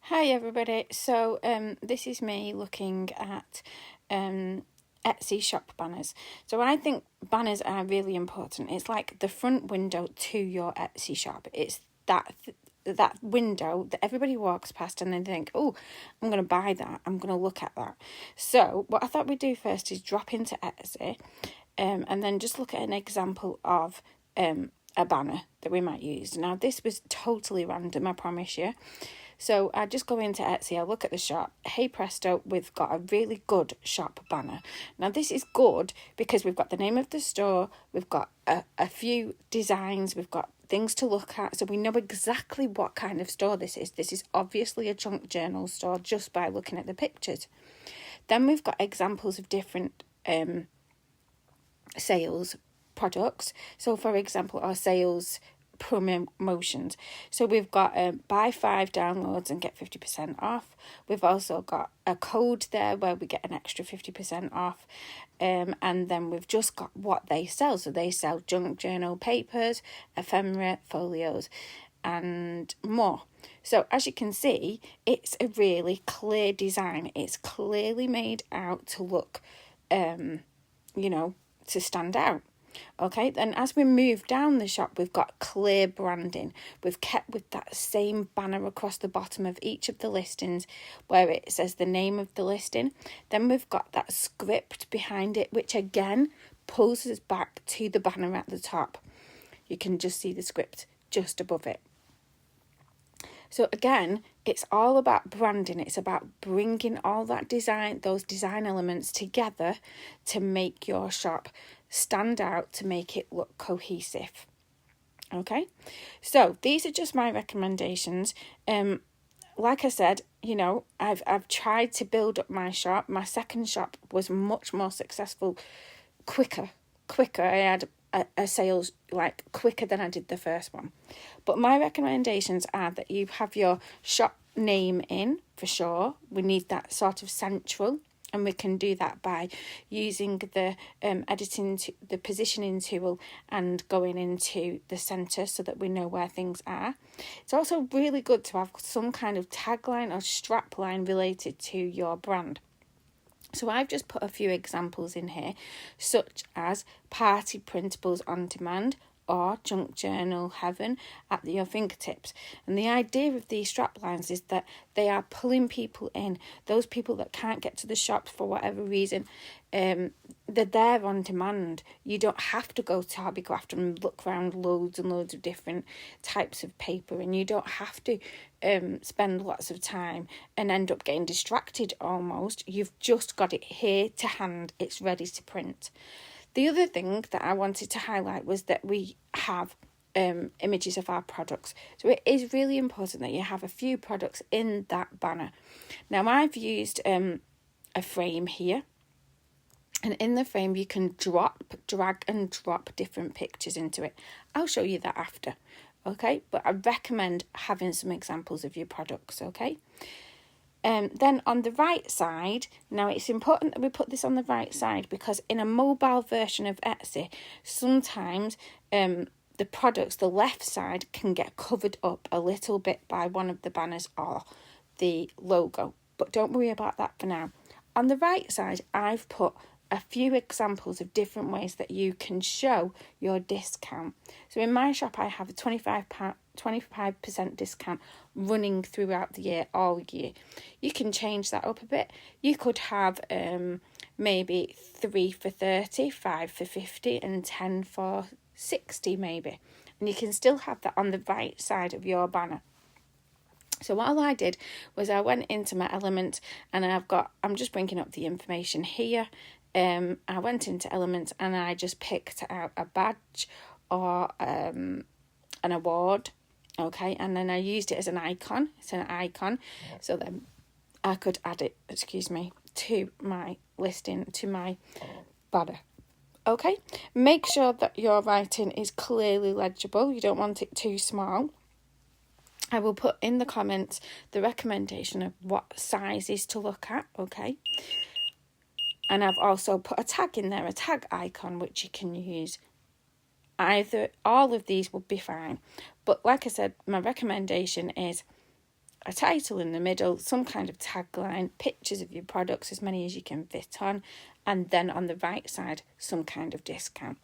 Hi everybody, so this is me looking at Etsy shop banners. So I think banners are really important. It's like the front window to your Etsy shop. It's that window that everybody walks past and they think, oh, I'm going to buy that, I'm going to look at that. So what I thought we'd do first is drop into Etsy and then just look at an example of a banner that we might use. Now this was totally random, I promise you. So I just go into Etsy, I look at the shop. Hey presto, we've got a really good shop banner. Now this is good because we've got the name of the store, we've got a few designs, we've got things to look at, so we know exactly what kind of store this is. This is obviously a junk journal store just by looking at the pictures. Then we've got examples of different sales products. So for example, our sales promotions. So we've got buy 5 downloads and get 50% off. We've also got a code there where we get an extra 50% off. And then we've just got what they sell. So they sell junk journal papers, ephemera, folios, and more. So as you can see, it's a really clear design. It's clearly made out to look, to stand out. Okay, then as we move down the shop, we've got clear branding. We've kept with that same banner across the bottom of each of the listings where it says the name of the listing. Then we've got that script behind it, which again pulls us back to the banner at the top. You can just see the script just above it. So again, it's all about branding. It's about bringing all that design, those design elements together to make your shop stand out, to make it look cohesive. Okay, so these are just my recommendations. Like I said, I've tried to build up my shop. My second shop was much more successful, quicker. I had a sales quicker than I did the first one. But my recommendations are that you have your shop name in for sure. We need that sort of central, and we can do that by using the the positioning tool and going into the center so that we know where things are. It's also really good to have some kind of tagline or strapline related to your brand. So I've just put a few examples in here, such as party printables on demand or junk journal heaven at your fingertips. And the idea of these strap lines is that they are pulling people in. Those people that can't get to the shops for whatever reason, they're there on demand. You don't have to go to Hobbycraft and look around loads and loads of different types of paper, and you don't have to spend lots of time and end up getting distracted almost. You've just got it here to hand. It's ready to print. The other thing that I wanted to highlight was that we have images of our products. So it is really important that you have a few products in that banner. Now I've used a frame here. And in the frame you can drag and drop different pictures into it. I'll show you that after. Okay, but I recommend having some examples of your products, okay? Then on the right side, now it's important that we put this on the right side because in a mobile version of Etsy, sometimes the products, the left side can get covered up a little bit by one of the banners or the logo. But don't worry about that for now. On the right side, I've put a few examples of different ways that you can show your discount. So in my shop, I have a 25% discount running throughout the year, all year. You can change that up a bit. You could have maybe 3 for 30, 5 for 50, and 10 for 60 maybe. And you can still have that on the right side of your banner. So what I did was I went into my element and I'm just bringing up the information here. I went into elements and I just picked out a badge or an award, okay, and then I used it as an icon. It's an icon, so then I could add it, to my listing, to my banner. Okay, make sure that your writing is clearly legible. You don't want it too small. I will put in the comments the recommendation of what sizes to look at, okay? And I've also put a tag in there, a tag icon, which you can use. All of these would be fine. But like I said, my recommendation is a title in the middle, some kind of tagline, pictures of your products, as many as you can fit on, and then on the right side, some kind of discount.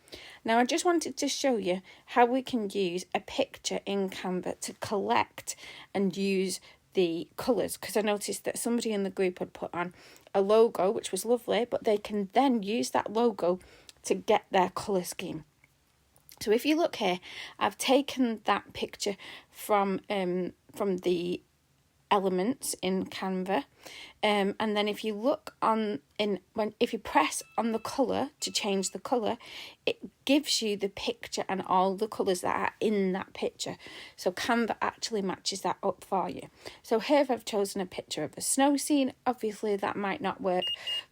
Now, I just wanted to show you how we can use a picture in Canva to collect and use the colours, because I noticed that somebody in the group had put on a logo, which was lovely, but they can then use that logo to get their colour scheme. So if you look here, I've taken that picture from the elements in Canva, and then if you look if you press on the colour to change the colour, it gives you the picture and all the colours that are in that picture. So Canva actually matches that up for you. So here I've chosen a picture of a snow scene. Obviously that might not work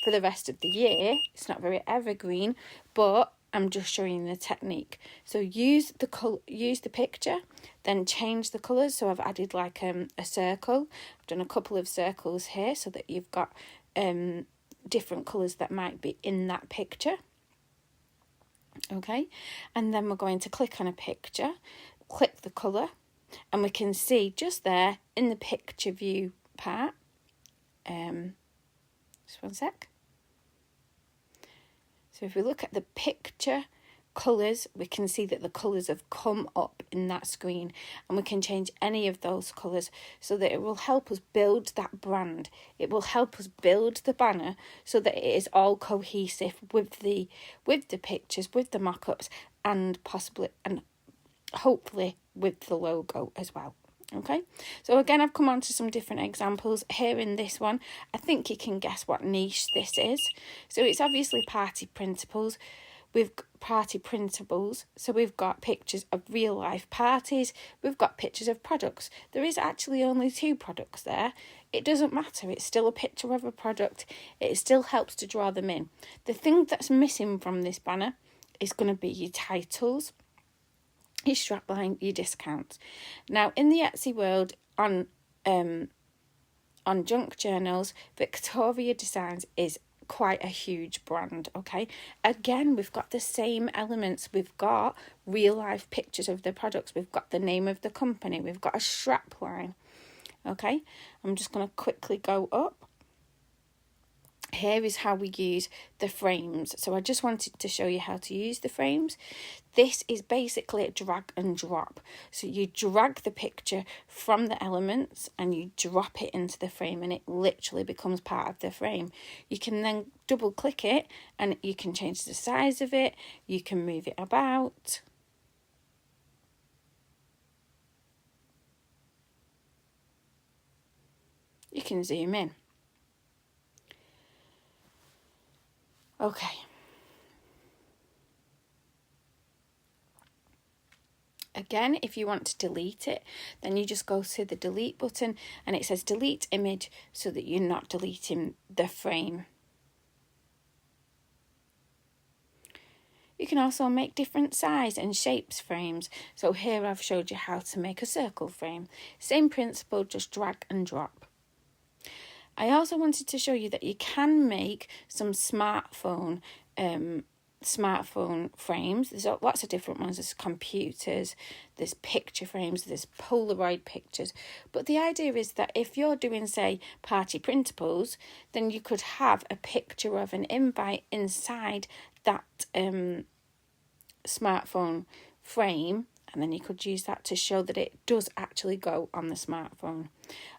for the rest of the year, it's not very evergreen, but I'm just showing you the technique. So use the picture, then change the colours. So I've added like a circle. I've done a couple of circles here so that you've got different colours that might be in that picture. Okay, and then we're going to click on a picture, click the colour, and we can see just there in the picture view part. Just one sec. So if we look at the picture colours, we can see that the colours have come up in that screen, and we can change any of those colours so that it will help us build that brand. It will help us build the banner so that it is all cohesive with the pictures, with the mock-ups, and possibly and hopefully with the logo as well. Okay, so again, I've come on to some different examples here in this one. I think you can guess what niche this is. So it's obviously party printables. So we've got pictures of real life parties. We've got pictures of products. There is actually only 2 products there. It doesn't matter. It's still a picture of a product. It still helps to draw them in. The thing that's missing from this banner is going to be your titles, your strapline, your discounts. Now, in the Etsy world, on junk journals, Victoria Designs is quite a huge brand. Okay, again, we've got the same elements. We've got real life pictures of the products. We've got the name of the company. We've got a strapline. Okay, I'm just going to quickly go up. Here is how we use the frames. So I just wanted to show you how to use the frames. This is basically a drag and drop. So you drag the picture from the elements and you drop it into the frame, and it literally becomes part of the frame. You can then double click it and you can change the size of it. You can move it about. You can zoom in. Okay. Again, if you want to delete it, then you just go to the delete button and it says delete image so that you're not deleting the frame. You can also make different size and shapes frames. So here I've showed you how to make a circle frame. Same principle, just drag and drop. I also wanted to show you that you can make some smartphone frames. There's lots of different ones. There's computers, there's picture frames, there's Polaroid pictures. But the idea is that if you're doing, say, party printables, then you could have a picture of an invite inside that smartphone frame, and then you could use that to show that it does actually go on the smartphone.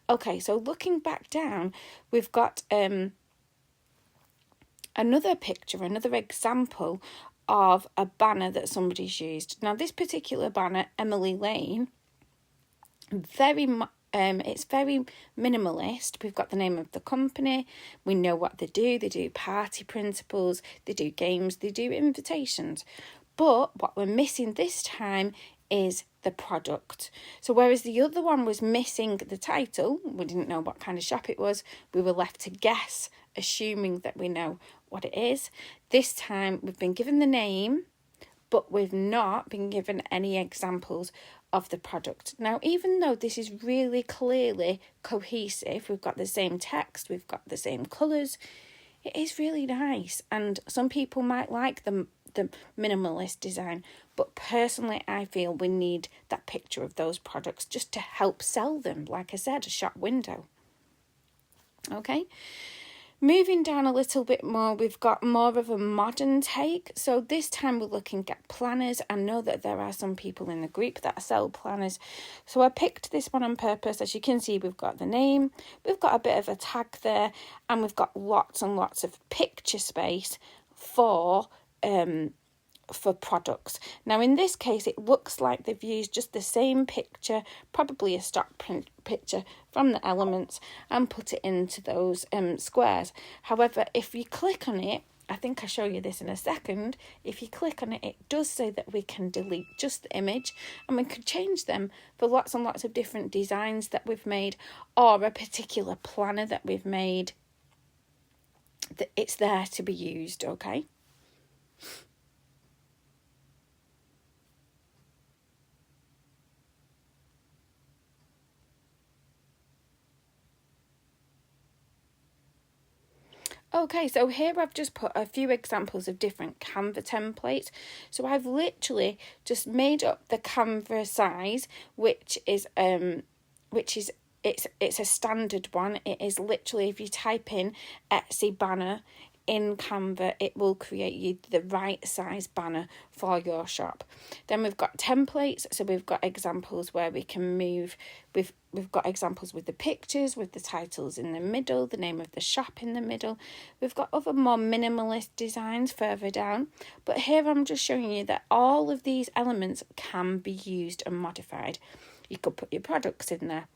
Okay, so looking back down, we've got another picture, another example of a banner that somebody's used. Now, this particular banner, Emily Lane, it's very minimalist. We've got the name of the company. We know what they do. They do party printables, they do games, they do invitations. But what we're missing this time is the product. So whereas the other one was missing the title, we didn't know what kind of shop it was, we were left to guess, assuming that we know what it is. This time we've been given the name, but we've not been given any examples of the product. Now, even though this is really clearly cohesive, we've got the same text, we've got the same colours, it is really nice, and some people might like the minimalist design. But personally, I feel we need that picture of those products just to help sell them. Like I said, a shop window. Okay. Moving down a little bit more, we've got more of a modern take. So this time we're looking at planners. I know that there are some people in the group that sell planners. So I picked this one on purpose. As you can see, we've got the name, we've got a bit of a tag there, and we've got lots and lots of picture space for products. Now in this case it looks like they've used just the same picture, probably a stock print picture from the Elements, and put it into those squares. However, if you click on it, I think I'll show you this in a second, if you click on it, it does say that we can delete just the image, and we could change them for lots and lots of different designs that we've made, or a particular planner that we've made. That it's there to be used. Okay. Okay, so here I've just put a few examples of different Canva templates. So I've literally just made up the Canva size, which is it's a standard one. It is literally, if you type in Etsy banner in Canva, it will create you the right size banner for your shop. Then we've got templates, so we've got examples where we can move. We've got examples with the pictures, with the titles in the middle, the name of the shop in the middle. We've got other more minimalist designs further down, but here I'm just showing you that all of these elements can be used and modified. You could put your products in there.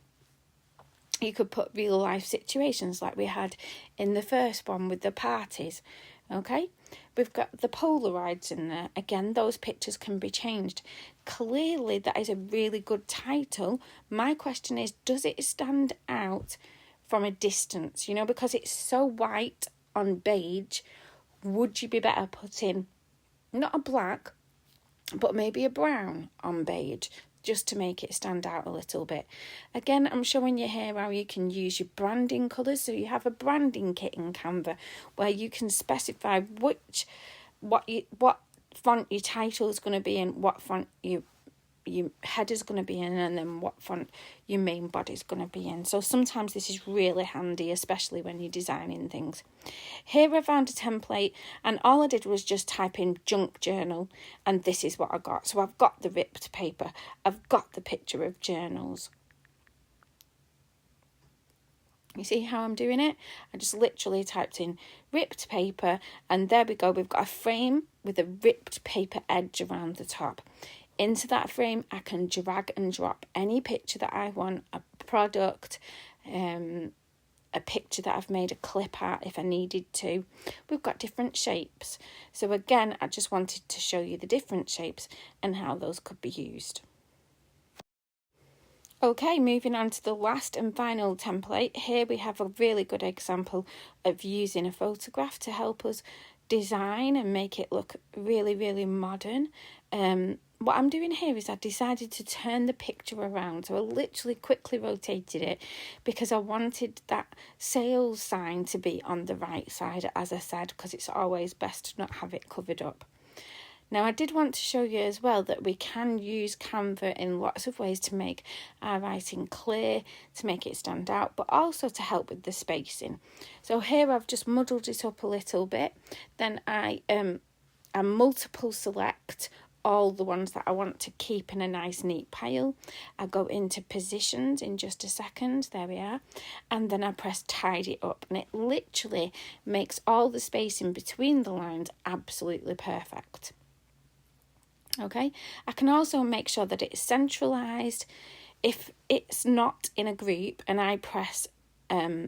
You could put real life situations like we had in the first one with the parties. Okay, we've got the Polaroids in there. Again, those pictures can be changed. Clearly, that is a really good title. My question is, does it stand out from a distance? You know, because it's so white on beige, would you be better putting not a black, but maybe a brown on beige, just to make it stand out a little bit? Again, I'm showing you here how you can use your branding colours. So you have a branding kit in Canva where you can specify what font your title is going to be in, what font your header is going to be in, and then what font your main body is going to be in. So sometimes this is really handy, especially when you're designing things. Here I found a template, and all I did was just type in junk journal, and this is what I got. So I've got the ripped paper, I've got the picture of journals. You see how I'm doing it? I just literally typed in ripped paper, and there we go. We've got a frame with a ripped paper edge around the top. Into that frame, I can drag and drop any picture that I want, a product, a picture that I've made a clip at if I needed to. We've got different shapes. So again, I just wanted to show you the different shapes and how those could be used. Okay, moving on to the last and final template. Here we have a really good example of using a photograph to help us design and make it look really, really modern. What I'm doing here is I decided to turn the picture around. So I literally quickly rotated it because I wanted that sales sign to be on the right side, as I said, because it's always best to not have it covered up. Now, I did want to show you as well that we can use Canva in lots of ways to make our writing clear, to make it stand out, but also to help with the spacing. So here I've just muddled it up a little bit. Then I multiple select all the ones that I want to keep in a nice neat pile. I go into positions in just a second, there we are, and then I press tidy up, and it literally makes all the spacing between the lines absolutely perfect. Okay, I can also make sure that it's centralized. If it's not in a group and I press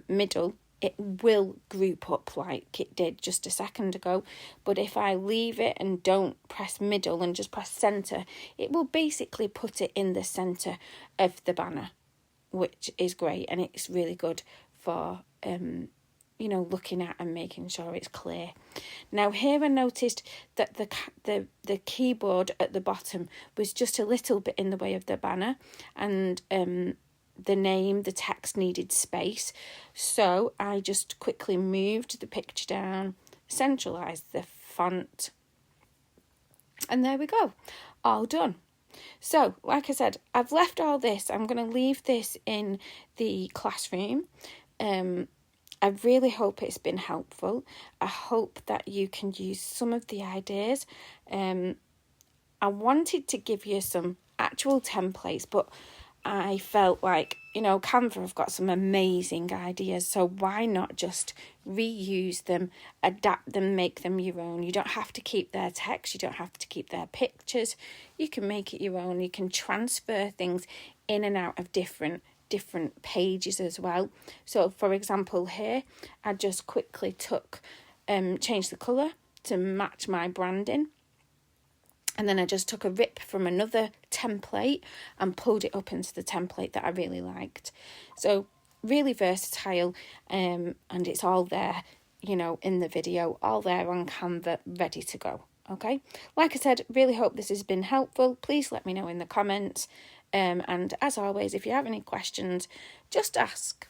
middle, it will group up like it did just a second ago. But if I leave it and don't press middle and just press center, it will basically put it in the center of the banner, which is great, and it's really good for looking at and making sure it's clear. Now here I noticed that the keyboard at the bottom was just a little bit in the way of the banner, and the text needed space. So I just quickly moved the picture down, centralised the font, And there we go, all done. So, like I said, I've left all this. I'm going to leave this in the classroom. I really hope it's been helpful. I hope that you can use some of the ideas. I wanted to give you some actual templates, but I felt like, Canva have got some amazing ideas, so why not just reuse them, adapt them, make them your own? You don't have to keep their text, you don't have to keep their pictures, you can make it your own. You can transfer things in and out of different pages as well. So for example here, I just quickly changed the colour to match my branding. And then I just took a rip from another template and pulled it up into the template that I really liked. So really versatile, and it's all there, in the video, all there on Canva, ready to go. Okay, like I said, really hope this has been helpful. Please let me know in the comments. And as always, if you have any questions, just ask.